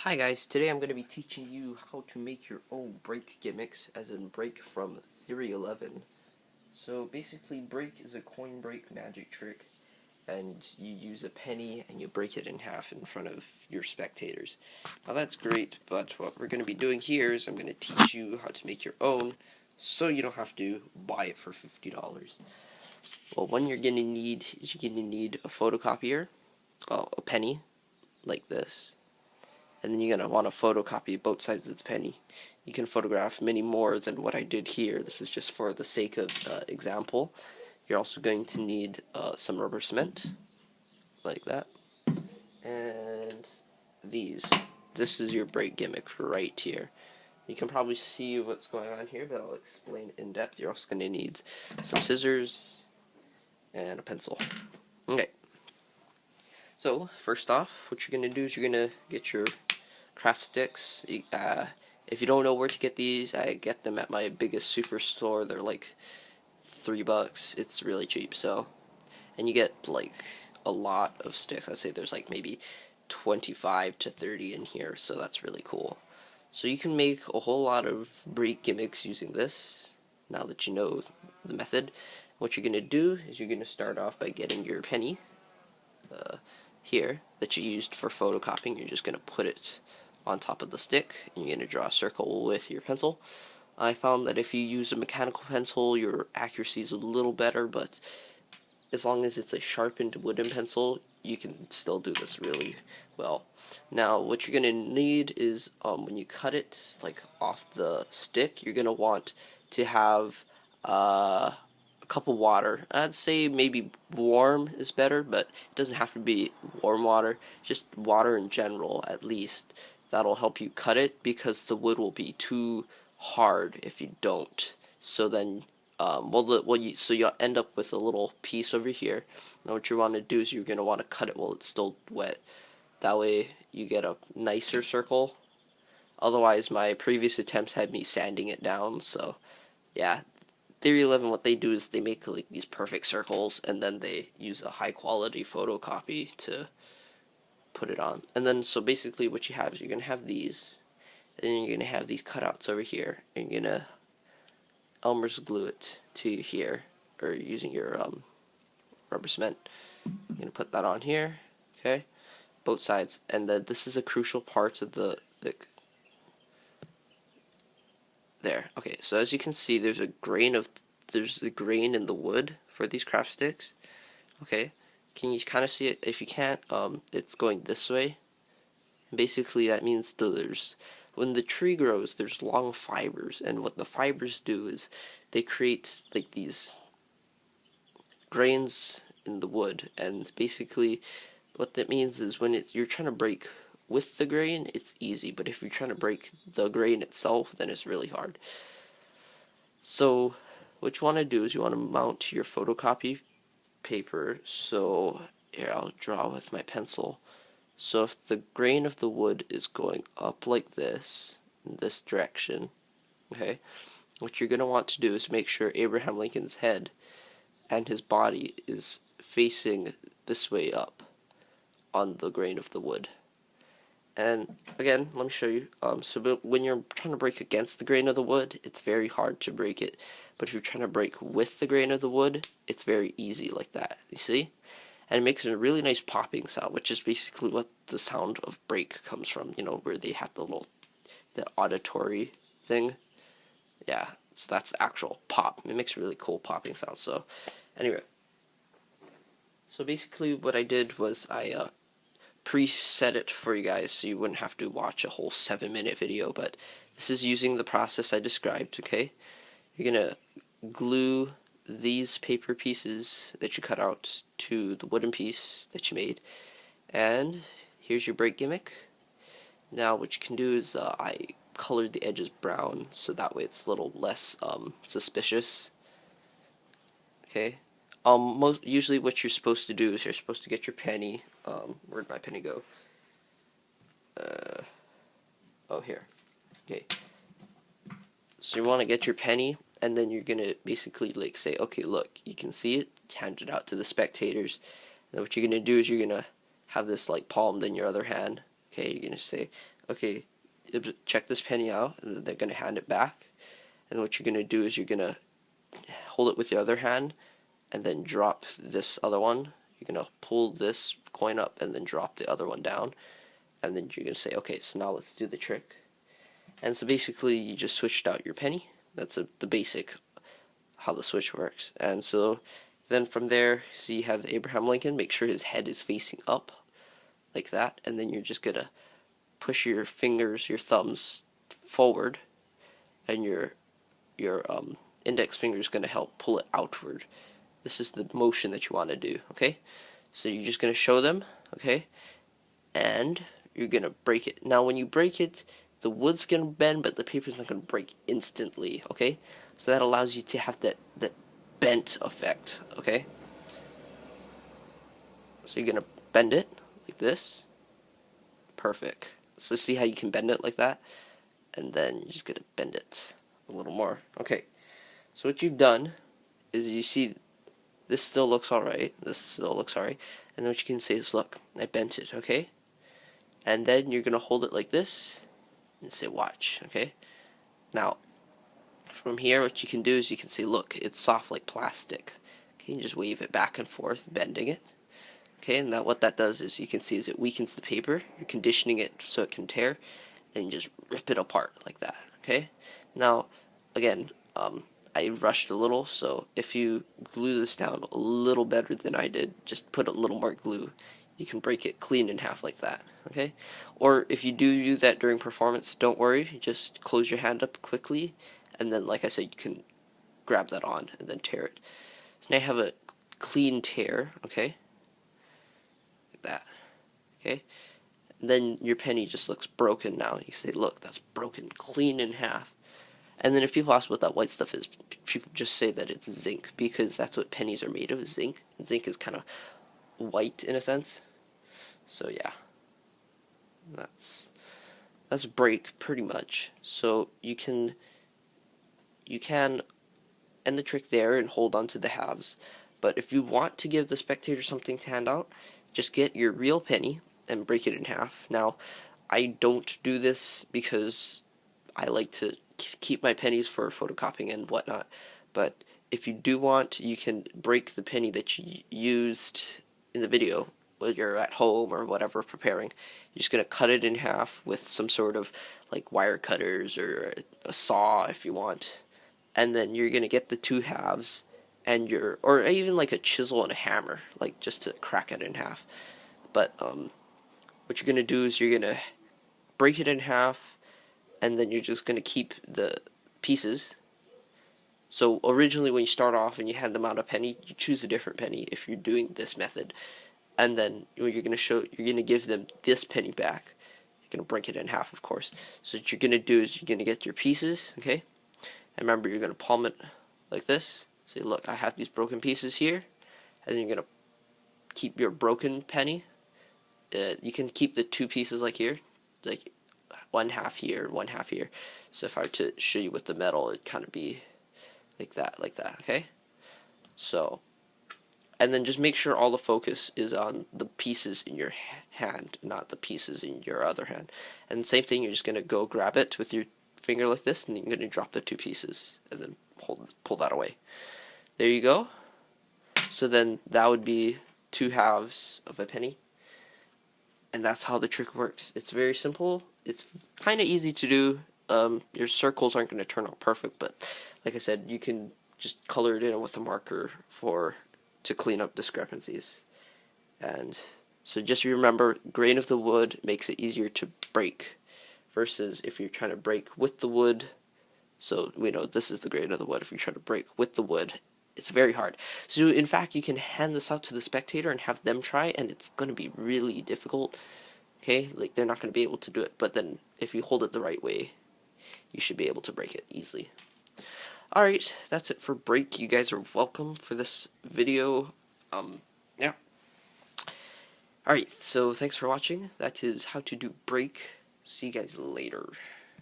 Hi guys, today I'm going to be teaching you how to make your own break gimmicks, as in break from Theory 11. So basically break is a coin break magic trick, and you use a penny and you break it in half in front of your spectators. Now that's great, but what we're going to be doing here is I'm going to teach you how to make your own so you don't have to buy it for $50. Well, one you're going to need is you're going to need a photocopier, a penny, like this. And then you're going to want to photocopy both sides of the penny. You can photograph many more than what I did here. This is just for the sake of example. You're also going to need some rubber cement, like that. And these. This is your break gimmick right here. You can probably see what's going on here, but I'll explain in depth. You're also going to need some scissors and a pencil. Okay. So, first off, what you're going to do is you're going to get your craft sticks. If you don't know where to get these, I get them at my biggest superstore. They're like $3. It's really cheap. And you get like a lot of sticks. I'd say there's like maybe 25 to 30 in here, so that's really cool. So you can make a whole lot of break gimmicks using this. Now that you know the method, what you're gonna do is you're gonna start off by getting your penny here that you used for photocopying. You're just gonna put it on top of the stick, and you're going to draw a circle with your pencil. I found that if you use a mechanical pencil, your accuracy is a little better, but as long as it's a sharpened wooden pencil, you can still do this really well. Now, what you're going to need is, when you cut it, like, off the stick, you're going to want to have a cup of water. I'd say maybe warm is better, but it doesn't have to be warm water, just water in general, at least. That'll help you cut it, because the wood will be too hard if you don't. So then, so you'll end up with a little piece over here. Now what you want to do is you're going to want to cut it while it's still wet. That way you get a nicer circle. Otherwise, my previous attempts had me sanding it down, so yeah. Theory 11, what they do is they make like these perfect circles, and then they use a high quality photocopy to put it on. And then, so basically what you have is you're going to have these, and then you're going to have these cutouts over here, and you're going to Elmer's glue it to here, or using your rubber cement. You're going to put that on here, okay, both sides. And then this is a crucial part of the there. Okay, so as you can see, there's a grain in the wood for these craft sticks. Okay, can you kind of see it? If you can't, it's going this way. Basically, that means when the tree grows, there's long fibers, and what the fibers do is they create like these grains in the wood, and basically what that means is when you're trying to break with the grain, it's easy, but if you're trying to break the grain itself, then it's really hard. So what you want to do is you want to mount your photocopy paper. So here, I'll draw with my pencil. So if the grain of the wood is going up like this, in this direction, okay, what you're going to want to do is make sure Abraham Lincoln's head and his body is facing this way up on the grain of the wood. And again, let me show you. So when you're trying to break against the grain of the wood, it's very hard to break it. But if you're trying to break with the grain of the wood, it's very easy like that. You see? And it makes a really nice popping sound, which is basically what the sound of break comes from. You know, where they have the auditory thing. Yeah, so that's the actual pop. It makes a really cool popping sound. So, anyway. So basically what I did was I preset it for you guys so you wouldn't have to watch a whole 7-minute video, but this is using the process I described, okay? You're gonna glue these paper pieces that you cut out to the wooden piece that you made, and here's your break gimmick. Now what you can do is I colored the edges brown so that way it's a little less suspicious. Okay. Usually what you're supposed to do is you're supposed to get your penny. Where'd my penny go? Oh, here. Okay. So you want to get your penny, and then you're gonna basically like say, okay, look, you can see it. Hand it out to the spectators. And what you're gonna do is you're gonna have this like palmed in your other hand. Okay, you're gonna say, okay, check this penny out, and then they're going to hand it back. And what you're going to do is you're going to hold it with your other hand, and then drop this other one. You're going to pull this coin up, and then drop the other one down. And then you're going to say, okay, so now let's do the trick. And so basically, you just switched out your penny. That's the basic how the switch works. And so then from there, so you have Abraham Lincoln. Make sure his head is facing up, like that. And then you're just going to push your fingers, your thumbs forward, and your index finger is going to help pull it outward. This is the motion that you want to do, okay? So you're just going to show them, okay? And you're going to break it. Now when you break it, the wood's going to bend, but the paper's not going to break instantly, okay? So that allows you to have that bent effect, okay? So you're going to bend it like this. Perfect. So see how you can bend it like that? And then you're just going to bend it a little more. Okay. So what you've done is you see this still looks alright. This still looks alright. And then what you can say is, look, I bent it, okay? And then you're going to hold it like this and say, watch, okay? Now, from here, what you can do is you can say, look, it's soft like plastic. Okay, and just wave it back and forth, bending it. Okay, and that what that does is you can see is it weakens the paper. You're conditioning it so it can tear, and you just rip it apart like that. Okay, now again, I rushed a little, so if you glue this down a little better than I did, just put a little more glue. You can break it clean in half like that. Okay, or if you do that during performance, don't worry. Just close your hand up quickly, and then, like I said, you can grab that on and then tear it. So now I have a clean tear. Okay. That, okay, and then your penny just looks broken now. You say, look, that's broken clean in half. And then if people ask what that white stuff is, people just say that it's zinc, because that's what pennies are made of, zinc. And zinc is kind of white in a sense. So yeah, that's break pretty much. So you can end the trick there and hold on to the halves. But if you want to give the spectator something to hand out, just get your real penny and break it in half. Now, I don't do this because I like to keep my pennies for photocopying and whatnot. But if you do want, you can break the penny that you used in the video, whether you're at home or whatever preparing. You're just going to cut it in half with some sort of like wire cutters or a saw if you want. And then you're going to get the two halves, and or even like a chisel and a hammer, like just to crack it in half. But what you're gonna do is you're gonna break it in half, and then you're just gonna keep the pieces. So originally, when you start off and you hand them out a penny, you choose a different penny if you're doing this method, and then you're gonna give them this penny back. You're gonna break it in half, of course. So what you're gonna do is you're gonna get your pieces, okay? And remember, you're gonna palm it like this. Say, look, I have these broken pieces here, and then you're going to keep your broken penny. You can keep the two pieces like here, like one half here, one half here. So if I were to show you with the metal, it'd kind of be like that, okay? So, and then just make sure all the focus is on the pieces in your hand, not the pieces in your other hand. And same thing, you're just going to go grab it with your finger like this, and then you're going to drop the two pieces, and then pull that away. There you go. So then that would be two halves of a penny. And that's how the trick works. It's very simple. It's kind of easy to do. Your circles aren't going to turn out perfect, but like I said, you can just color it in with a marker to clean up discrepancies. And so just remember, grain of the wood makes it easier to break, versus if you're trying to break with the wood. So we know this is the grain of the wood. If you're trying to break with the wood, it's very hard. So in fact, you can hand this out to the spectator and have them try, and it's going to be really difficult. Okay, like they're not going to be able to do it. But then if you hold it the right way, you should be able to break it easily. Alright, that's it for break. You guys are welcome for this video. Yeah. Alright, so thanks for watching. That is how to do break. See you guys later.